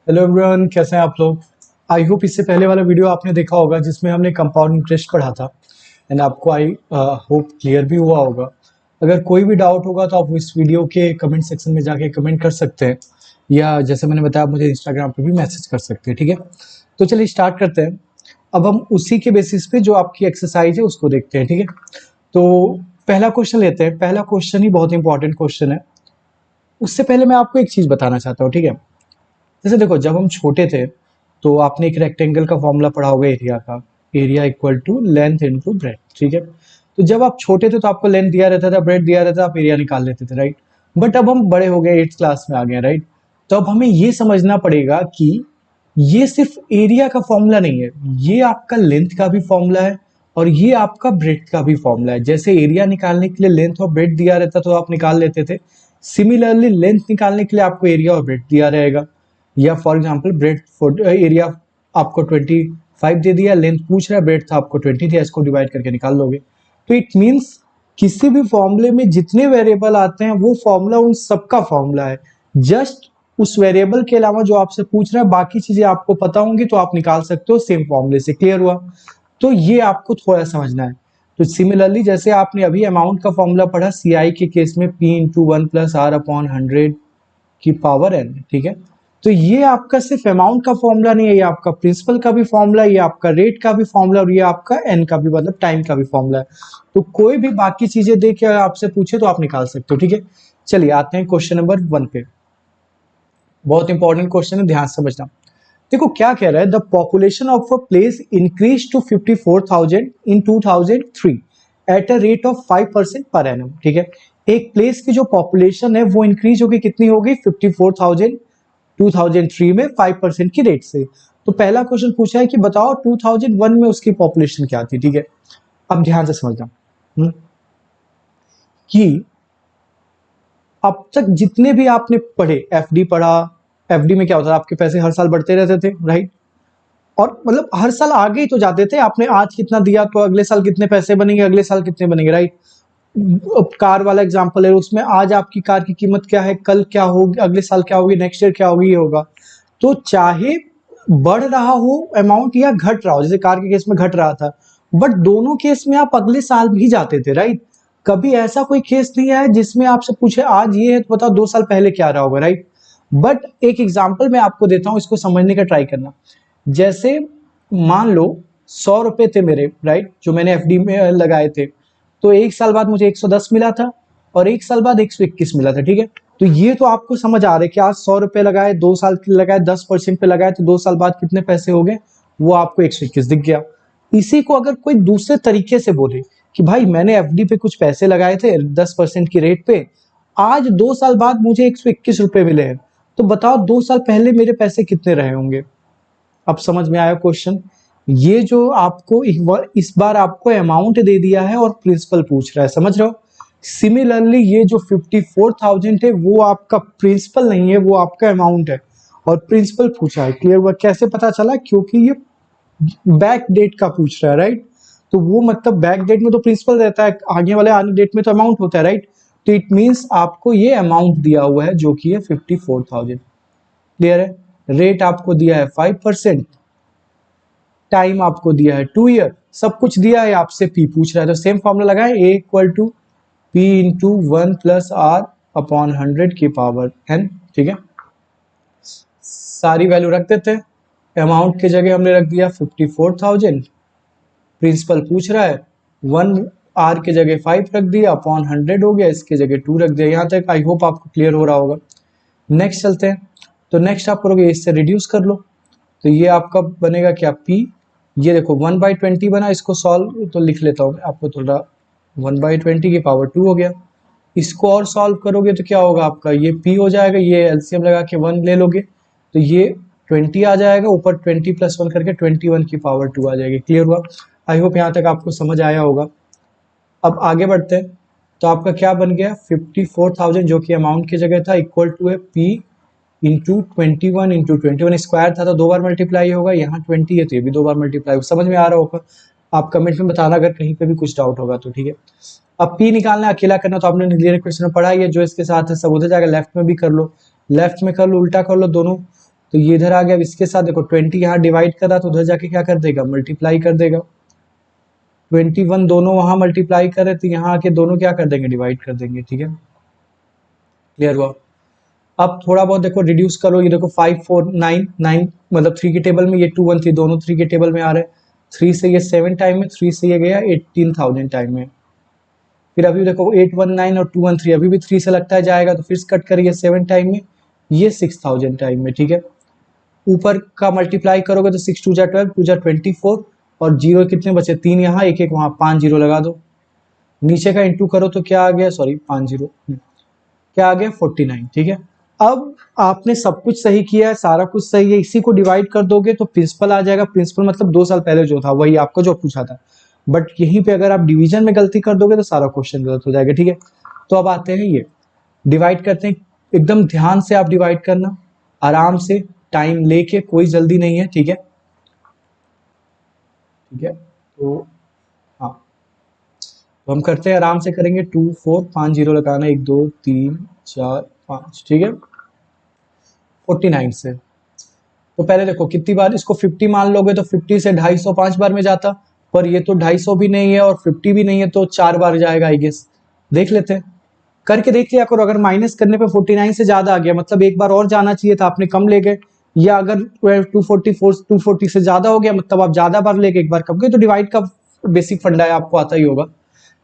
Hello everyone, कैसे हैं आप लोग। आई होप इससे पहले वाला वीडियो आपने देखा होगा जिसमें हमने कंपाउंड इंटरेस्ट पढ़ा था एंड आपको आई होप क्लियर भी हुआ होगा। अगर कोई भी डाउट होगा तो आप इस वीडियो के कमेंट सेक्शन में जाके कमेंट कर सकते हैं, या जैसे मैंने बताया आप मुझे इंस्टाग्राम पे भी मैसेज कर सकते हैं। ठीक है, तो चलिए स्टार्ट करते हैं। अब हम उसी के बेसिस पे जो आपकी एक्सरसाइज है उसको देखते हैं। ठीक है, तो पहला क्वेश्चन लेते हैं। पहला क्वेश्चन ही बहुत इंपॉर्टेंट क्वेश्चन है। उससे पहले मैं आपको एक चीज़ बताना चाहता हूँ। ठीक है, जैसे देखो, जब हम छोटे थे तो आपने एक रेक्टेंगल का फॉर्मूला पढ़ा होगा एरिया का। Area equal to length into breadth. ठीक है, तो जब आप छोटे थे तो आपको लेंथ दिया रहता था, ब्रेथ दिया रहता था, आप एरिया निकाल लेते थे, राइट। बट अब हम बड़े हो गए, 8th क्लास में आ गए, राइट। तो अब हमें ये समझना पड़ेगा कि ये सिर्फ एरिया का फॉर्मूला नहीं है, ये आपका लेंथ का भी फॉर्मूला है और ये आपका ब्रेथ का भी फॉर्मूला है। जैसे एरिया निकालने के लिए लेंथ और ब्रेथ दिया रहता तो आप निकाल लेते थे, सिमिलरली लेंथ निकालने के लिए आपको एरिया और ब्रेथ दिया रहेगा। या फॉर एग्जाम्पल ब्रेथ एरिया आपको 25 दे दिया, लेंथ पूछ रहा है, ब्रेथ था आपको 20 दिया, इसको डिवाइड करके निकाल लोगे। तो इट मीन्स किसी भी फॉर्मूले में जितने वेरिएबल आते हैं वो फॉर्मूला उन सबका फॉर्मूला है। जस्ट उस वेरिएबल के अलावा जो आपसे पूछ रहा है बाकी चीजें आपको पता होंगी तो आप निकाल सकते हो सेम फॉर्मूले से। क्लियर हुआ? तो ये आपको थोड़ा समझना है। तो सिमिलरली जैसे आपने अभी अमाउंट का फॉर्मूला पढ़ा सी आई के केस में, P इंटू 1+R/100 की पावर n। ठीक है, तो ये आपका सिर्फ अमाउंट का फॉर्मूला नहीं है, ये आपका प्रिंसिपल का भी फॉर्मूला, ये आपका रेट का भी फॉर्मूला और ये आपका एन का भी, मतलब टाइम का भी फॉर्मूला है। तो कोई भी बाकी चीजें दे के आपसे पूछे तो आप निकाल सकते हो। ठीक है, चलिए आते हैं क्वेश्चन नंबर 1 पे। बहुत इंपॉर्टेंट क्वेश्चन है, ध्यान से समझना। देखो क्या कह रहा है, the population of a place increase to 54,000 in 2003 at a rate of 5% per annum. ठीक है, एक प्लेस की जो पॉपुलेशन है वो इंक्रीज होगी, कितनी होगी? 54,000 2003 में 5% की रेट से। तो पहला क्वेश्चन पूछा है कि बताओ 2001 में उसकी पॉपुलेशन क्या थी। ठीक है, अब ध्यान से समझना कि अब तक जितने भी आपने पढ़े, एफडी पढ़ा, एफडी में क्या होता था, आपके पैसे हर साल बढ़ते रहते थे, राइट। और मतलब हर साल आगे ही तो जाते थे, आपने आज कितना दिया तो अगले साल कितने पैसे बनेंगे, अगले साल कितने बनेंगे, राइट। अब कार वाला एग्जांपल है, उसमें आज आपकी कार की कीमत क्या है, कल क्या होगी, अगले साल क्या होगी, नेक्स्ट ईयर क्या होगी, ये होगा। तो चाहे बढ़ रहा हो अमाउंट या घट रहा हो, जैसे कार के केस में घट रहा था, बट दोनों केस में आप अगले साल भी जाते थे, राइट। कभी ऐसा कोई केस नहीं आया जिसमें आपसे पूछे आज ये है तो बताओ 2 साल पहले क्या रहा होगा, राइट। बट एक एग्जाम्पल मैं आपको देता हूं, इसको समझने का ट्राई करना। जैसे मान लो 100 रुपए थे मेरे, राइट, जो मैंने एफडी में लगाए थे। तो 1 साल बाद मुझे 110 मिला था और 1 साल बाद 121 मिला था। ठीक है, तो ये तो आपको समझ आ रहा है कि आज 100 रुपए लगाए, 2 साल के लगाए, 10% पे लगाए, तो 2 साल बाद कितने पैसे हो गए, वो आपको 121 दिख गया। इसी को अगर कोई दूसरे तरीके से बोले कि भाई मैंने एफडी पे कुछ पैसे लगाए थे 10% की रेट पे, आज 2 साल बाद मुझे 121 रुपए मिले हैं, तो बताओ 2 साल पहले मेरे पैसे कितने रहे होंगे। अब समझ में आया क्वेश्चन? ये जो आपको इस बार आपको अमाउंट दे दिया है और प्रिंसिपल पूछ रहा है, समझ रहे हो। सिमिलरली ये जो 54,000 है वो आपका प्रिंसिपल नहीं है, वो आपका अमाउंट है और प्रिंसिपल पूछा है। क्लियर हुआ? कैसे पता चला? क्योंकि ये बैक डेट का पूछ रहा है, राइट। तो वो मतलब बैक डेट में तो प्रिंसिपल रहता है, आगे वाले आने डेट में तो अमाउंट होता है, राइट। तो इट मीन्स आपको ये अमाउंट दिया हुआ है जो कि है 54,000। क्लियर है? रेट आपको दिया है 5%, टाइम आपको दिया है 2 ईयर, सब कुछ दिया है, आपसे पी पूछ रहा है। तो सेम फॉर्मूला लगाए, A equal to P into 1+R/100 की पावर n। ठीक है, सारी वैल्यू रख देते हैं। अमाउंट की जगह हमने रख दिया 54,000, प्रिंसिपल पूछ रहा है 1R की जगह 5 रख दिया, अपॉन 100 हो गया, इसके जगह 2 रख दिया। यहाँ तक आई होप आपको क्लियर हो रहा होगा। नेक्स्ट चलते हैं। तो नेक्स्ट आप करोगे इससे रिड्यूस कर लो, तो ये आपका बनेगा क्या, P। ये देखो 1/20 बना, इसको सॉल्व तो लिख लेता हूँ आपको थोड़ा, 1/20 की पावर 2 हो गया। इसको और सॉल्व करोगे तो क्या होगा आपका, ये P हो जाएगा, ये एलसीएम लगा के 1 ले लोगे तो ये 20 आ जाएगा, ऊपर 20+1 करके 21 की पावर 2 आ जाएगी। क्लियर हुआ? आई होप यहाँ तक आपको समझ आया होगा। अब आगे बढ़ते हैं। तो आपका क्या बन गया, 54,000 जो कि अमाउंट की जगह था, इक्वल टू है P इंटू 21 इंटू 21 स्क्वायर था तो 2 बार मल्टीप्लाई होगा, यहाँ 20 है तो ये भी 2 बार मल्टीप्लाई होगा। समझ में आ रहा होगा? आप कमेंट में बताना अगर कहीं पे भी कुछ डाउट होगा तो। ठीक है, अब P निकालना अकेला करना तो आपने क्लियर क्वेश्चन में पढ़ा ही है, जो इसके साथ है सब उधर जाकर लेफ्ट में भी कर लो, लेफ्ट में कर लो, उल्टा कर लो, दोनों तो ये इधर आ गया। अब इसके साथ देखो 20 यहाँ डिवाइड कर रहा तो उधर जाके क्या कर देगा, मल्टीप्लाई कर देगा। 21 दोनों वहां मल्टीप्लाई कर रहे तो यहाँ आके दोनों क्या कर देंगे, डिवाइड कर देंगे। ठीक है, क्लियर हुआ। अब थोड़ा बहुत देखो रिड्यूस करो, ये देखो 5 4 9 9 मतलब 3 की टेबल में, ये 2 1 3 दोनों 3 के टेबल में आ रहे हैं। 3 से ये 7 टाइम में, 3 से ये गया 18,000 टाइम में। फिर अभी देखो 819 और 213 अभी भी 3 से लगता है जाएगा, तो फिर कट करिए 7 टाइम में, ये 6000 टाइम में। ठीक है, ऊपर का मल्टीप्लाई करोगे तो 6 2 जा 12 2 जा 24 और जीरो कितने बचे, 3 यहाँ 1 1 वहाँ, 5 जीरो लगा दो। नीचे का इंटू करो तो क्या आ गया, सॉरी 5 जीरो क्या आ गया, 49। ठीक है, अब आपने सब कुछ सही किया है, सारा कुछ सही है, इसी को डिवाइड कर दोगे तो प्रिंसिपल आ जाएगा। प्रिंसिपल मतलब 2 साल पहले जो था वही आपको जो पूछा था, बट यहीं पे अगर आप डिवीजन में गलती कर दोगे तो सारा क्वेश्चन गलत हो जाएगा। ठीक है, तो अब आते हैं ये डिवाइड करते हैं। एकदम ध्यान से आप डिवाइड करना, आराम से, टाइम लेके, कोई जल्दी नहीं है। ठीक है, ठीक है, तो हाँ, तो हम करते हैं, आराम से करेंगे। 2 4 5 जीरो लगाना, 1 2 3 4 5। ठीक है, 49 से तो पहले देखो कितनी बार इसको 50 मान लोगे तो 50 से 250 5 बार में जाता, पर ये तो 250 भी नहीं है और 50 भी नहीं है, तो 4 बार जाएगा आई गेस। देख लेते हैं, करके देख लिया करो। अगर माइनस करने पे 49 से ज्यादा आ गया मतलब एक बार और जाना चाहिए था, आपने कम ले गए। या अगर 244 240 से ज्यादा हो गया मतलब आप ज्यादा बार लेके एक बार कम गए, तो डिवाइड का बेसिक फंडा है, आपको आता ही होगा।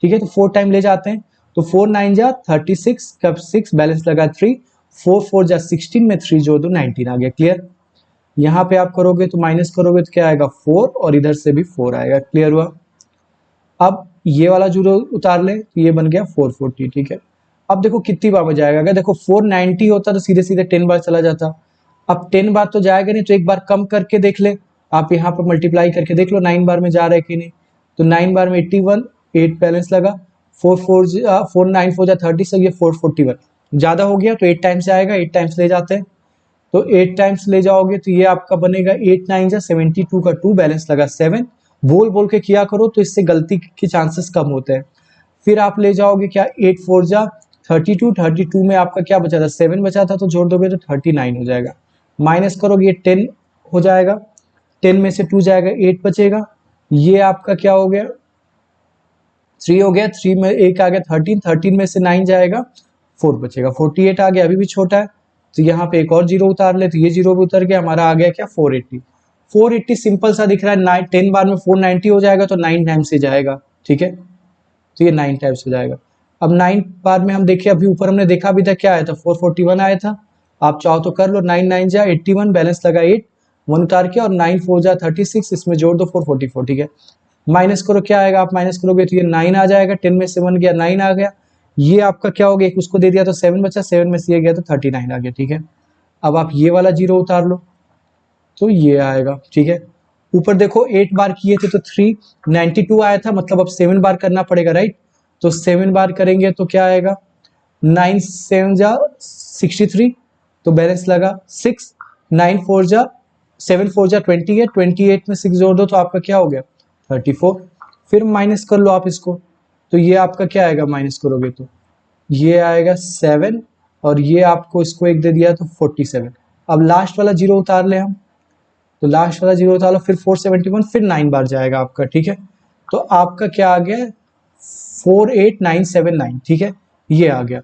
ठीक है, तो 4 टाइम ले जाते हैं, तो 4 9 जा 36, कब 6 बैलेंस लगा 3, 4 4 जा 16 में 3 जोड़ दो 19 आ गया। क्लियर, यहाँ पे आप करोगे तो माइनस करोगे तो क्या आएगा 4 और इधर से भी 4 आएगा। क्लियर हुआ। अब ये वाला जीरो उतार ले तो ये बन गया 440। ठीक है, अब देखो कितनी बार में जाएगा। अगर देखो 490 होता तो सीधे सीधे 10 बार चला जाता। अब 10 बार तो जाएगा नहीं, तो एक बार कम करके देख ले, आप यहाँ पर मल्टीप्लाई करके देख लो 9 बार में जा रहा है कि नहीं। तो 9 बार में 81, 8 बैलेंस लगा, 4 9 4 जा 30 से ये 441 ज्यादा हो गया तो 8 टाइम्स आएगा, 8 टाइम्स ले जाते हैं। तो 8 टाइम्स ले जाओगे तो ये आपका बनेगा 8 9 जा 72 का 2 बैलेंस लगा 7। बोल बोल के किया करो तो इससे गलती के चांसेस कम होते हैं। फिर आप ले जाओगे क्या 8 4 जा 32, 32 में आपका क्या बचा था, 7 बचा था, तो जोड़ दोगे तो 39 हो जाएगा। माइनस करोगे 10 हो जाएगा, 10 में से 2 जाएगा 8 बचेगा। ये आपका क्या हो गया, 3 हो गया, 3 में 1 आ गया 13, 13 में से 9 जाएगा 4 बचेगा, 48 आ गया, अभी भी छोटा है। तो यहाँ पे एक और जीरो उतार ले, तो ये जीरो भी उतर गया, हमारा आ गया क्या 480। 480 सिंपल सा दिख रहा है, 10 बार में 490 हो जाएगा तो 9 टाइम्स से जाएगा। ठीक है, तो ये 9 टाइम्स हो जाएगा। अब 9 बार में हम देखिए, अभी ऊपर हमने देखा भी था क्या आया था, 441 आया था। आप चाहो तो कर लो, 9 9 जा 81 बैलेंस लगा 8 1 उतार के, और 9 4 जा 36 इसमें जोड़ दो 444। ठीक है, माइनस करो क्या आएगा, आप माइनस करोगे तो ये 9 आ जाएगा, 10 में से 1 गया 9 आ गया। ये आपका क्या हो गया, एक उसको दे दिया तो 7 बचा, 7 में से ये गया तो 39 आ गया। ठीक है, अब आप ये वाला जीरो उतार लो तो ये आएगा। ठीक है, ऊपर देखो 8 बार किए थे तो 392 आया था, मतलब अब 7 बार करना पड़ेगा, राइट। तो 7 बार करेंगे तो क्या आएगा, 9 7 जा 63, तो बैलेंस लगा 6, 9 4 जा 7 4 जा 28, 28 में 6 जोड़ दो तो आपका क्या हो गया 34। फिर माइनस कर लो आप इसको, तो ये आपका क्या आएगा, माइनस करोगे तो ये आएगा 7, और ये आपको इसको एक दे दिया तो 47। अब लास्ट वाला जीरो उतार ले हम, तो लास्ट वाला जीरो उतार लो, फिर 471, फिर 9 बार जाएगा आपका। ठीक है, तो आपका क्या आ गया 48979। ठीक है, ये आ गया।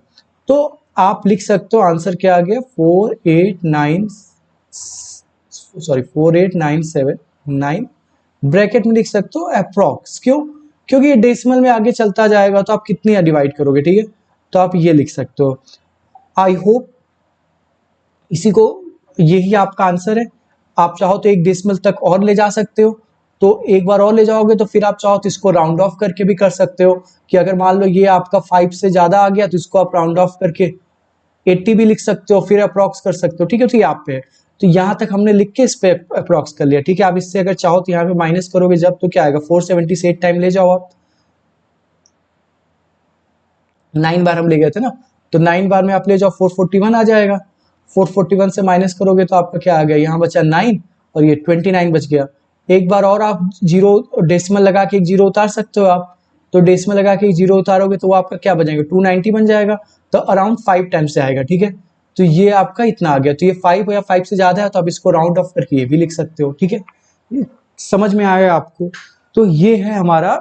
तो आप लिख सकते हो आंसर क्या आ गया 48979 ब्रैकेट में लिख सकते हो अप्रॉक्स। क्यों, क्योंकि ये डेसिमल में आगे चलता जाएगा तो आप कितनी डिवाइड करोगे। ठीक है, तो आप ये लिख सकते हो। आई होप इसी को, यही आपका आंसर है। आप चाहो तो एक डेसिमल तक और ले जा सकते हो, तो एक बार और ले जाओगे तो फिर आप चाहो तो इसको राउंड ऑफ करके भी कर सकते हो, कि अगर मान लो ये आपका 5 से ज्यादा आ गया तो इसको आप राउंड ऑफ करके 80 भी लिख सकते हो, फिर अप्रॉक्स कर सकते हो। ठीक है, तो ये आप पे है। तो यहाँ तक हमने लिख के इस पे अप्रॉक्स कर लिया। ठीक है, आप इससे अगर चाहो तो यहाँ पे माइनस करोगे जब, तो क्या आएगा 470 से 8 टाइम ले जाओ आप, 9 बार हम ले गए थे ना, तो 9 बार में आप ले जाओ 441 आ जाएगा। 441 से माइनस करोगे तो आपका क्या आ गया, यहाँ बचा 9 और ये 29 बच गया। एक बार और आप जीरो डेसिमल लगा के एक जीरो उतार सकते हो आप, तो डेसिमल लगा के एक जीरो उतारोगे तो वो आपका क्या बन जाएगा 290 बन जाएगा, तो अराउंड 5 टाइम्स से आएगा। ठीक है, तो ये आपका इतना आ गया, तो ये 5 या 5 से ज्यादा है तो आप इसको राउंड ऑफ करके ये भी लिख सकते हो, ठीक है। ये समझ में आया आपको? तो ये है हमारा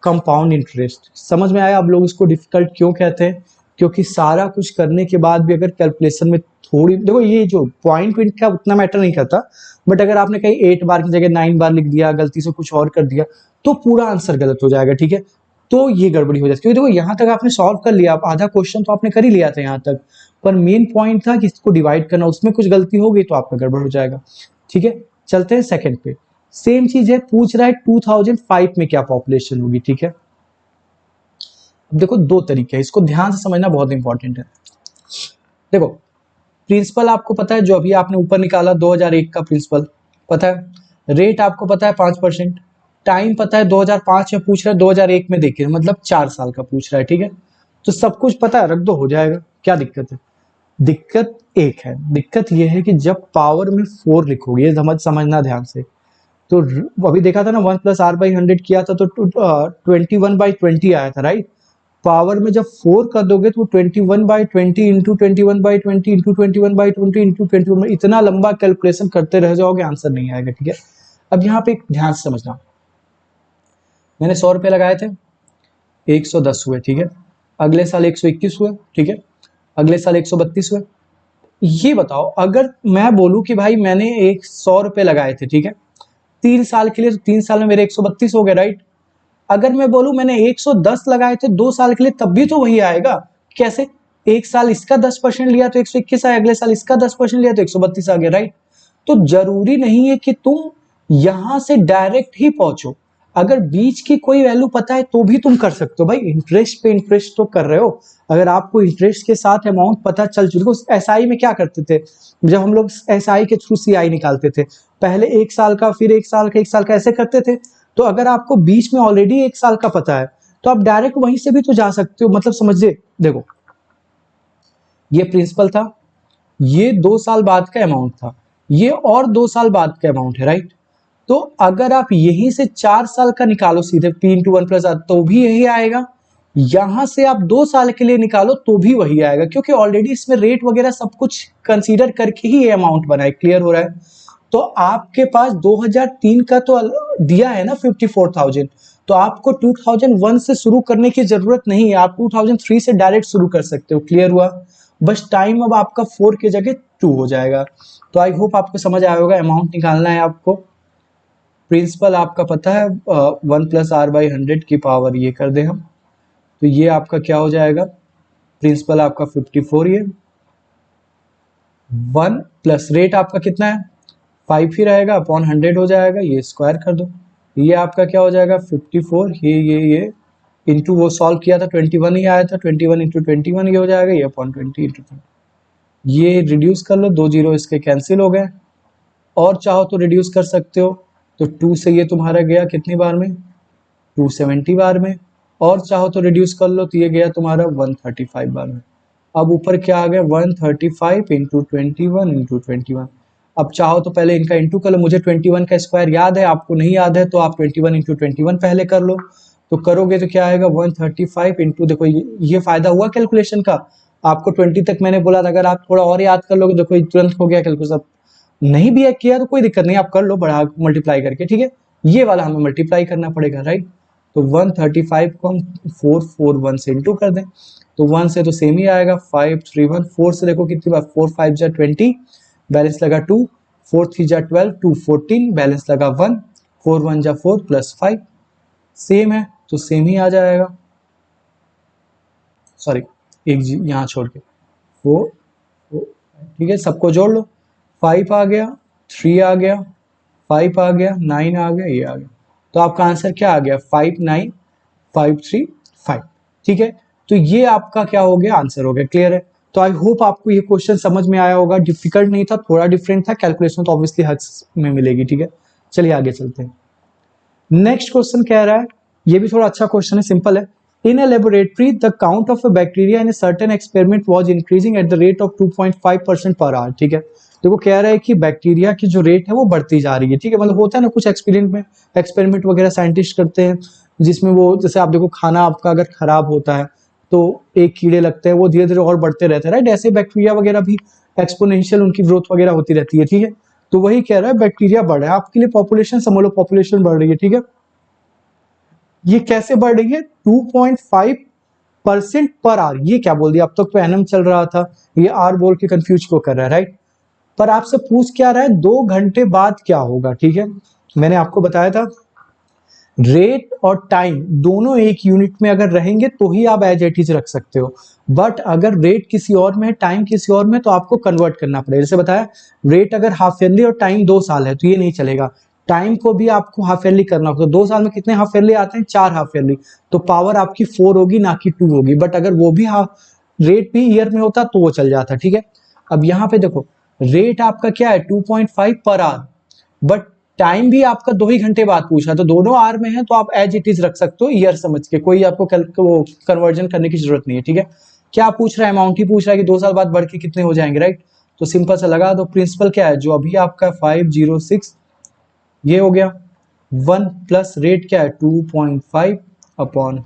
कंपाउंड इंटरेस्ट। समझ में आया? आप लोग इसको डिफिकल्ट क्यों कहते हैं? क्योंकि सारा कुछ करने के बाद भी अगर कैलकुलेशन में थोड़ी, देखो ये जो पॉइंट का उतना मैटर नहीं करता, बट अगर आपने कहीं 8 बार की जगह 9 बार लिख दिया, गलती से कुछ और कर दिया, तो पूरा आंसर गलत हो जाएगा, ठीक है। तो ये गड़बड़ी हो जाती है, क्योंकि देखो यहाँ तक आपने सॉल्व कर लिया, आधा क्वेश्चन तो आपने कर ही लिया था यहाँ तक, पर मेन पॉइंट था कि इसको डिवाइड करना, उसमें कुछ गलती हो गई तो आपका गड़बड़ हो जाएगा, ठीक है। चलते हैं सेकंड पे। सेम चीज है, पूछ रहा है 2005 में क्या पॉपुलेशन होगी, ठीक है। अब देखो दो तरीके हैं, इसको ध्यान से समझना बहुत इंपॉर्टेंट है। देखो प्रिंसिपल आपको पता है, जो अभी आपने ऊपर निकाला 2001 का प्रिंसिपल पता है, रेट आपको पता है 5%, टाइम पता है 2005 में पूछ रहा है, 2001 में देखिए मतलब 4 साल का पूछ रहा है, ठीक है। तो सब कुछ पता है, रख दो, हो जाएगा, क्या दिक्कत है। दिक्कत एक है, दिक्कत यह है कि जब पावर में 4 लिखोगे, ये समझना ध्यान से, तो अभी देखा था ना 1 + r/100 किया था तो 21/20 आया था, राइट। पावर में जब 4 कर दोगे तो 21/20 इंटू 21/20 इंटू 21/20 इंटू 21, इतना लंबा कैलकुलेशन करते रह जाओगे, आंसर नहीं आएगा, ठीक है। अब यहाँ पे एक ध्यान से समझना, मैंने 100 रुपये लगाए थे, 110 हुए, ठीक है। अगले साल 121 हुए, ठीक है। अगले साल 132 हुए। ये बताओ, अगर मैं बोलूं कि भाई मैंने 100 रुपये लगाए थे, ठीक है, 3 साल के लिए, तो 3 साल में मेरे 132 हो गए, राइट। अगर मैं बोलूं मैंने 110 लगाए थे 2 साल के लिए, तब भी तो वही आएगा। कैसे? एक साल इसका 10% लिया तो 121 आया, अगले साल इसका 10% लिया तो 132 आ गया, राइट। तो जरूरी नहीं है कि तुम यहां से डायरेक्ट ही पहुंचो, अगर बीच की कोई वैल्यू पता है तो भी तुम कर सकते हो भाई। इंटरेस्ट पे इंटरेस्ट तो कर रहे हो, अगर आपको इंटरेस्ट के साथ अमाउंट पता चल चुकी। एसआई में क्या करते थे, जब हम लोग एसआई के थ्रू सीआई निकालते थे, पहले 1 साल का, फिर 1 साल का, 1 साल का, ऐसे करते थे। तो अगर आपको बीच में ऑलरेडी 1 साल का पता है तो आप डायरेक्ट वहीं से भी तो जा सकते हो, मतलब समझिए। देखो ये प्रिंसिपल था, ये 2 साल बाद का अमाउंट था, ये और 2 साल बाद का अमाउंट है, राइट। तो अगर आप यहीं से 4 साल का निकालो सीधे, p × 1 + तो भी यही आएगा, यहां से आप 2 साल के लिए निकालो तो भी वही आएगा, क्योंकि ऑलरेडी इसमें रेट वगैरह सब कुछ कंसीडर करके ही ये अमाउंट बना है। क्लियर हो रहा है? तो आपके पास 2003 का तो दिया है ना 54,000, तो आपको 2001 से शुरू करने की जरूरत नहीं है, आप 2003 से डायरेक्ट शुरू कर सकते हो। क्लियर हुआ? बस टाइम अब आपका 4 की जगह 2 हो जाएगा। तो आई होप आपको समझ आया होगा। अमाउंट निकालना है आपको, प्रिंसिपल आपका पता है 1 + r/100 की पावर ये कर दे हम, तो ये आपका क्या हो जाएगा, प्रिंसिपल आपका 54, ये 1 प्लस रेट आपका कितना है 5 ही रहेगा, अपॉन 100 हो जाएगा, ये स्क्वायर कर दो, ये आपका क्या हो जाएगा 54, ये इंटू वो सॉल्व किया था 21 ही आया था, 21 इंटू 21 ये हो जाएगा, ये अपॉन 20 इंटू 20, ये रिड्यूस कर लो, 2 जीरो इसके कैंसिल हो गए, और चाहो तो रिड्यूस कर सकते हो, तो 2 से ये तुम्हारा गया कितनी बार में, 270 बार में, और चाहो तो रिड्यूस कर लो तो ये गया तुम्हारा 135 बार में। अब ऊपर क्या आ गया 135 इंटू 21 इंटू 21। अब चाहो तो पहले इनका इंटू कर लो, मुझे 21 का स्क्वायर याद है, आपको नहीं याद है तो आप 21 इंटू 21 पहले कर लो, तो करोगे तो क्या आएगा 135 इंटू, देखो ये फायदा हुआ कैलकुलेशन का, आपको 20 तक मैंने बोला था, अगर आप थोड़ा और याद कर लोगे देखो तुरंत हो गया कैलकुलेशन। नहीं भी किया तो कोई दिक्कत नहीं, आप कर लो बढ़ा मल्टीप्लाई करके, ठीक है। ये वाला हमें मल्टीप्लाई करना पड़ेगा, राइट। तो 135 को हम 441 से इंटू कर दें, तो 1 से तो सेम ही आएगा, 531, 4 से देखो कितनी बार, 4 5 जा 20, बैलेंस लगा 2, 4 3 जा 12, 2 14, बैलेंस लगा 1, 4 1 जा 4 प्लस 5, सेम है तो सेम ही आ जाएगा, सॉरी एक यहाँ छोड़ के 4, ठीक है, सबको जोड़ लो, 5 आ गया, 3 आ गया, 5 आ गया, 9 आ गया, ये आ गया, तो आपका आंसर क्या आ गया 59535, ठीक है। तो ये आपका क्या हो गया, आंसर हो गया। क्लियर है? तो आई होप आपको ये क्वेश्चन समझ में आया होगा, डिफिकल्ट नहीं था, थोड़ा डिफरेंट था, कैलकुलेशन तो ऑब्वियसली हर में मिलेगी, ठीक है। चलिए आगे चलते हैं। नेक्स्ट क्वेश्चन कह रहा है, ये भी थोड़ा अच्छा क्वेश्चन है, सिंपल है। In a laboratory, the count of a bacteria in a certain experiment was increasing at the rate of 2.5% per hour, ठीक है। देखो कह रहा है कि बैक्टीरिया की जो रेट है वो बढ़ती जा रही है, ठीक है। मतलब होता है ना कुछ एक्सपेरिमेंट वगैरह साइंटिस्ट करते हैं, जिसमें वो जैसे आप देखो खाना आपका अगर खराब होता है तो एक कीड़े लगते हैं, वो धीरे धीरे और बढ़ते रहते हैं, राइट। ऐसे बैक्टीरिया वगैरह भी एक्सपोनेंशियल उनकी ग्रोथ वगैरह होती रहती है, ठीक है। तो वही कह रहा है बैक्टीरिया बढ़ रहा है, आपके लिए पॉपुलेशन समझ लो, पॉपुलेशन बढ़ रही है, ठीक है। ये कैसे बढ़ रही है? 2.5% पर आर। ये क्या बोल दिया, अब तक तो एनम चल रहा था, ये आर बोल के कंफ्यूज को कर रहा है, राइट। पर आपसे पूछ क्या रहा है, 2 घंटे बाद क्या होगा, ठीक है। मैंने आपको बताया था रेट और टाइम दोनों एक यूनिट में अगर रहेंगे तो ही आप एज इट इज रख सकते हो, बट अगर रेट किसी और में है, टाइम किसी और में, तो आपको कन्वर्ट करना पड़ेगा। जैसे बताया, रेट अगर हाफ ईयरली और टाइम 2 साल है तो ये नहीं चलेगा, टाइम को भी आपको हाफ ईयरली करना होगा। तो 2 साल में कितने हाफ ईयरली आते हैं? 4 हाफ ईयरली, तो पावर आपकी 4 होगी ना कि 2 होगी। बट अगर वो भी हाफ रेट भी ईयर में होता तो वो चल जाता, ठीक है। अब यहाँ पे देखो, रेट आपका क्या है 2.5 पर आवर, बट टाइम भी आपका 2 ही घंटे बाद पूछा, तो दोनों आर में है तो आप एज इट इज रख सकते हो ईयर समझ के, कोई आपको वो कन्वर्जन करने की जरूरत नहीं है, ठीक है। क्या पूछ रहा है? अमाउंट ही पूछ रहा है कि 2 साल बाद बढ़ के कितने हो जाएंगे, राइट। तो सिंपल सा लगा दो। प्रिंसिपल क्या है, जो अभी आपका 506 ये हो गया 1 प्लस रेट क्या है 2.5 अपॉन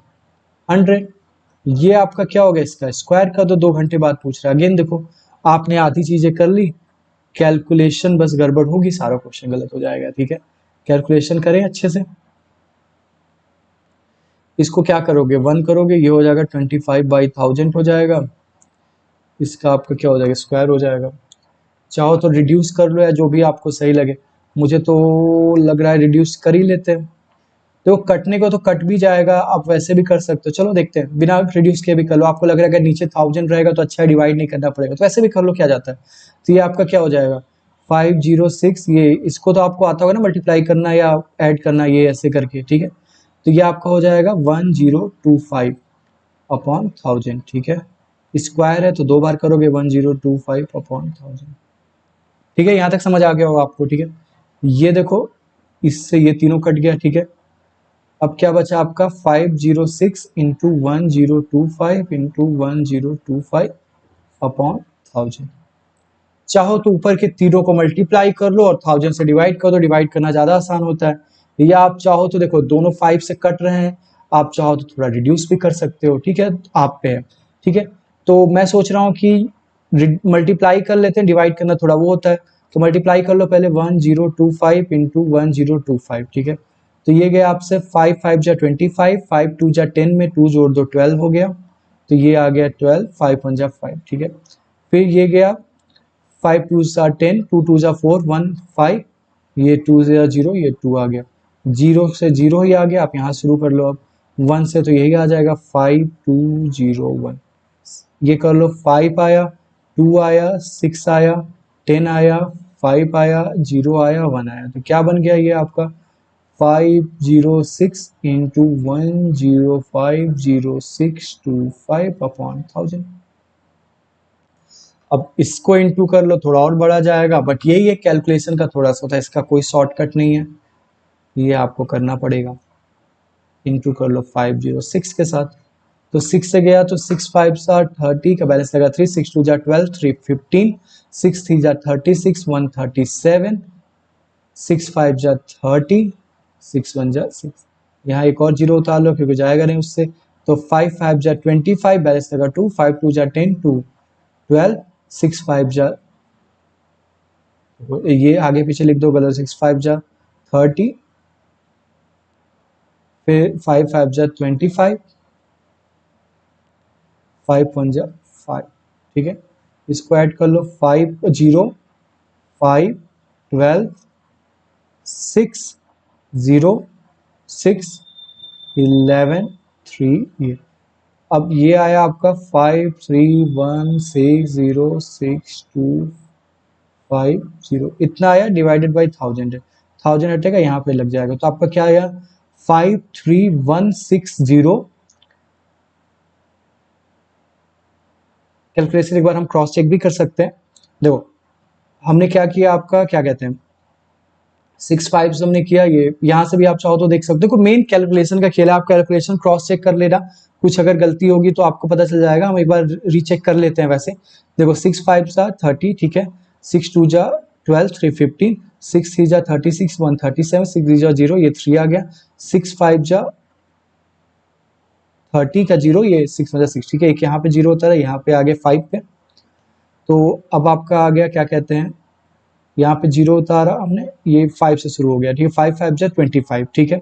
100, ये आपका क्या हो गया, इसका स्क्वायर कर दो। 2 घंटे बाद पूछ रहा है। अगेन देखो, आपने आधी चीजें कर ली, कैलकुलेशन बस गड़बड़ होगी, सारा क्वेश्चन गलत हो जाएगा, ठीक है। कैलकुलेशन करें अच्छे से, इसको क्या करोगे 1 करोगे, ये हो जाएगा 25/1000 हो जाएगा, इसका आपका क्या हो जाएगा स्क्वायर हो जाएगा। चाहो तो रिड्यूस कर लो या जो भी आपको सही लगे, मुझे तो लग रहा है रिड्यूस कर ही लेते हैं। तो कटने को तो कट भी जाएगा, आप वैसे भी कर सकते हो, चलो देखते हैं, बिना रिड्यूस के भी कर लो। आपको लग रहा है अगर नीचे 1000 रहेगा तो अच्छा डिवाइड नहीं करना पड़ेगा, तो वैसे भी कर लो, क्या जाता है। तो ये आपका क्या हो जाएगा 506, ये इसको तो आपको आता होगा ना मल्टीप्लाई करना या ऐड करना, ये ऐसे करके, ठीक है। तो ये आपका हो जाएगा 1025 अपॉन 1000, ठीक है। स्क्वायर है तो 2 बार करोगे 1025 अपॉन 1000, ठीक है। यहाँ तक समझ आ गया होगा आपको, ठीक है। ये देखो, इससे ये तीनों कट गया, ठीक है। अब क्या बचा आपका 506 इंटू 1025 इंटू 1025 अपॉन 1000। चाहो तो ऊपर के तीनों को मल्टीप्लाई कर लो और 1000 से डिवाइड कर दो, डिवाइड करना ज्यादा आसान होता है। या आप चाहो तो देखो दोनों 5 से कट रहे हैं, आप चाहो तो थोड़ा रिड्यूस भी कर सकते हो, ठीक है, आप पे है, ठीक है। तो मैं सोच रहा हूँ कि मल्टीप्लाई कर लेते हैं, डिवाइड करना थोड़ा वो होता है, तो मल्टीप्लाई कर लो पहले 1025 इंटू 1025, ठीक है। तो ये गया आपसे 5 5 जा 25, 5 2 जा 10 में 2 जोड़ दो 12 हो गया, तो ये आ गया 12, 5 1 जा 5, ठीक है। फिर ये गया 5 2 जा 10, 2 2 जा 4 1 5, ये 2 जा 0, ये 2 आ गया, 0 से 0 ही आ गया, आप यहाँ शुरू कर लो। अब 1 से तो यही आ जाएगा 5 2 0 1, ये कर लो 5 आया, 2 आया, 6 आया, 10 आया, 5 आया, 0 आया, 1 आया, तो क्या बन गया ये आपका 506 इंटू 1050625 अपॉन 1000। अब इसको इंटू कर लो, थोड़ा और बड़ा जाएगा, बट यही है कैलकुलेशन का थोड़ा सा होता है, इसका कोई शॉर्टकट नहीं है, ये आपको करना पड़ेगा। इंटू कर लो 506 के साथ, तो 6 से गया तो 6 5 सा 30 का बैलेंस लगा 3, 6 2 जा 12, 3 15, 6 3 जा 36, 1 37, 6 5 जा 30, 6 1 जा 6, यहाँ एक और 0 उतार लो क्योंकि जाएगा नहीं उससे, तो 5 5 जा 25, बैलेंस लगा 2, 5 2 जा 10, 2 12, 6 5 जा, ये आगे पीछे लिख दो गलत, 6 5 जा 30, फिर 5 5 जा 25, 5 1 जा 5, ठीक है। इसको ऐड कर लो 5 0 5 12 6 0 6 11 3, ये अब ये आया आपका 5 3 1 6 0 6 2 5 0, इतना आया, डिवाइडेड बाई 1000 है, 1000 हटेगा यहाँ पे लग जाएगा, तो आपका क्या आया 53160। कैलकुलेशन एक बार हम क्रॉस चेक भी कर सकते हैं। देखो हमने क्या किया, आपका क्या कहते हैं 6 5 से हमने किया, ये यहाँ से भी आप चाहो तो देख सकते हो, मेन कैलकुलेशन का खेल है, आप कैलकुलेशन क्रॉस चेक कर लेना, कुछ अगर गलती होगी तो आपको पता चल जाएगा, हम एक बार रीचेक कर लेते हैं। वैसे देखो 6 5 सा 30, ठीक है, 6 2 जा 12, 3 15, 6 3 जा 36, 1 37, 6 3 जा 0, ये 3 आ गया, 6 5 जा 30 का 0, ये 6 मतलब 60 का एक यहाँ पे 0 होता है, यहाँ पे आ गया 5 पे। तो अब आपका आ गया क्या कहते हैं, यहाँ पे 0 उतारा हमने, ये 5 से शुरू हो गया, ठीक है। 5 5 जा 25, ठीक है।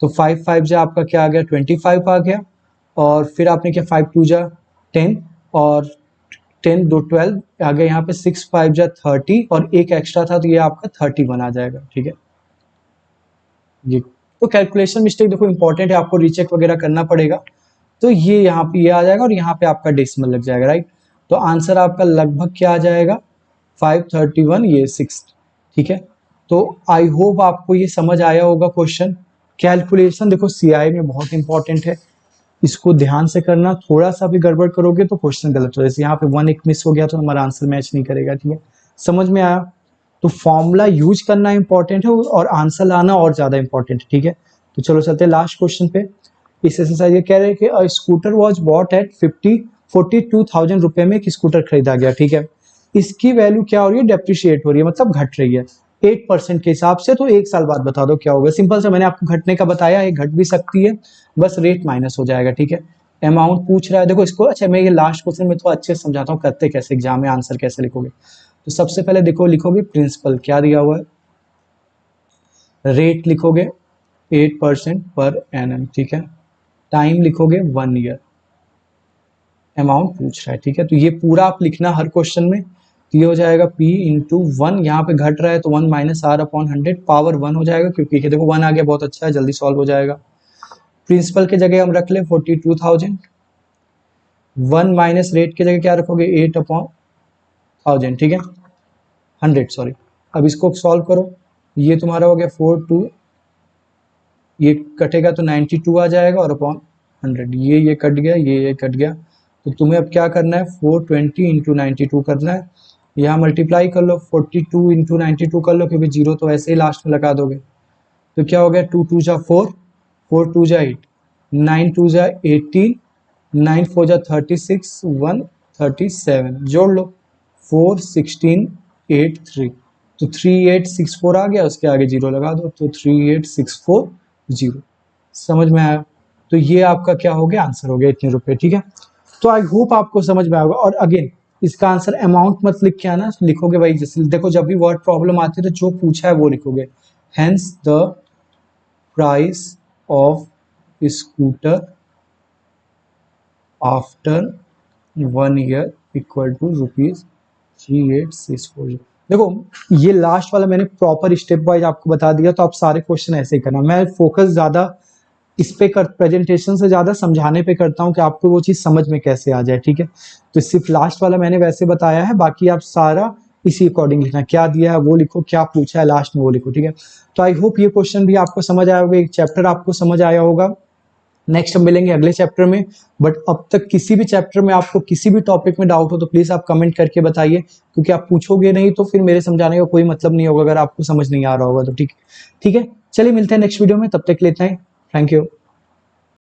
तो 5 5 जा आपका क्या आ गया, 25 आ गया। और फिर आपने क्या 5 2 जा 10, और 10 2 12 आ गया यहाँ पे। 6 5 जा 30, और एक एक्स्ट्रा था तो ये आपका 31 आ जाएगा, ठीक है। ये तो कैलकुलेशन मिस्टेक देखो इंपॉर्टेंट है, आपको रीचेक वगैरह करना पड़ेगा। तो ये यहाँ पे ये आ जाएगा, और यहाँ पे आपका डेसिमल लग जाएगा, राइट। तो आंसर आपका लगभग क्या आ जाएगा, 531, ये 6, ठीक है। तो आई होप आपको ये समझ आया होगा क्वेश्चन। कैलकुलेशन देखो सीआई में बहुत इंपॉर्टेंट है, इसको ध्यान से करना, थोड़ा सा भी गड़बड़ करोगे तो क्वेश्चन गलत हो जाएगा। यहाँ पे 1 एक मिस हो गया तो हमारा आंसर मैच नहीं करेगा, ठीक है। समझ में आया। तो फॉर्मूला यूज करना इंपॉर्टेंट है, और आंसर लाना और ज्यादा इंपॉर्टेंट है, ठीक है। तो चलो चलते हैं लास्ट क्वेश्चन पे। इस एक्सरसाइज ये कह रहे हैं कि अ स्कूटर वॉज बॉट एट 42,000 रुपए में एक स्कूटर खरीदा गया, ठीक है। इसकी वैल्यू क्या हो रही है, डेप्रिशिएट हो रही है, मतलब घट रही है 8% के हिसाब से। तो एक साल बाद बता दो क्या होगा। सिंपल सा मैंने आपको घटने का बताया है, घट भी सकती है, बस रेट माइनस हो जाएगा, ठीक है। अमाउंट पूछ रहा है, देखो इसको, अच्छा मैं ये लास्ट क्वेश्चन में थोड़ा अच्छे से समझाता हूँ करते कैसे, एग्जाम में आंसर कैसे लिखोगे। तो सबसे पहले देखो लिखोगे प्रिंसिपल क्या दिया हुआ है, रेट लिखोगे 8% पर एनम, ठीक है। टाइम लिखोगे 1 ईयर, अमाउंट पूछ रहा है, ठीक है। तो ये पूरा आप लिखना हर क्वेश्चन में। तो ये हो जाएगा p इंटू 1, यहाँ पे घट रहा है तो 1 माइनस r अपॉन 100, पावर 1 हो जाएगा, क्योंकि देखो 1 आ गया, बहुत अच्छा है, जल्दी सॉल्व हो जाएगा। प्रिंसिपल के जगह हम रख ले 42,000, 1 माइनस रेट के जगह क्या रखोगे 8 अपॉन 1000, ठीक है, 100 सॉरी। अब इसको सॉल्व करो, ये तुम्हारा हो गया 42, ये कटेगा तो 92 आ जाएगा, और अपॉन 100, ये कट गया, ये कट गया। तो तुम्हें अब क्या करना है, 420 इंटू 92 करना है। यहाँ मल्टीप्लाई कर लो, 42 इंटू 92 कर लो, क्योंकि जीरो तो ऐसे ही लास्ट में लगा दोगे। तो क्या हो गया, 2 2 जा 4, 4 2 जा 8, 9 2 जा 18, 9 4 जा 36, 1 37, जोड़ लो 4 16 8 3, तो 3864 आ गया, उसके आगे जीरो लगा दो, तो 38640। समझ में आया। तो ये आपका क्या हो गया, आंसर हो गया इतने रुपए, ठीक है। तो आई होप आपको समझ में आएगा। और अगेन इसका आंसर अमाउंट मत लिख के आना, लिखोगे भाई जैसे देखो जब भी वर्ड प्रॉब्लम आती है तो जो पूछा है वो लिखोगे। Hence the price of scooter after 1 year equal to ₹38,640। देखो ये लास्ट वाला मैंने प्रॉपर स्टेप वाइज आपको बता दिया, तो आप सारे क्वेश्चन ऐसे ही करना। मैं फोकस ज्यादा इस पे कर, प्रेजेंटेशन से ज्यादा समझाने पे करता हूँ कि आपको वो चीज समझ में कैसे आ जाए, ठीक है। तो सिर्फ लास्ट वाला मैंने वैसे बताया है, बाकी आप सारा इसी अकॉर्डिंग लिखना, क्या दिया है वो लिखो, क्या पूछा है लास्ट में वो लिखो, ठीक है। तो आई होप ये क्वेश्चन भी आपको समझ आया होगा, एक चैप्टर आपको समझ आया होगा। नेक्स्ट हम मिलेंगे अगले चैप्टर में। बट अब तक किसी भी चैप्टर में आपको किसी भी टॉपिक में डाउट हो तो प्लीज आप कमेंट करके बताइए, क्योंकि आप पूछोगे नहीं तो फिर मेरे समझाने का कोई मतलब नहीं होगा, अगर आपको समझ नहीं आ रहा होगा तो, ठीक है। चलिए मिलते हैं नेक्स्ट वीडियो में, तब तक लेते हैं, थैंक यू।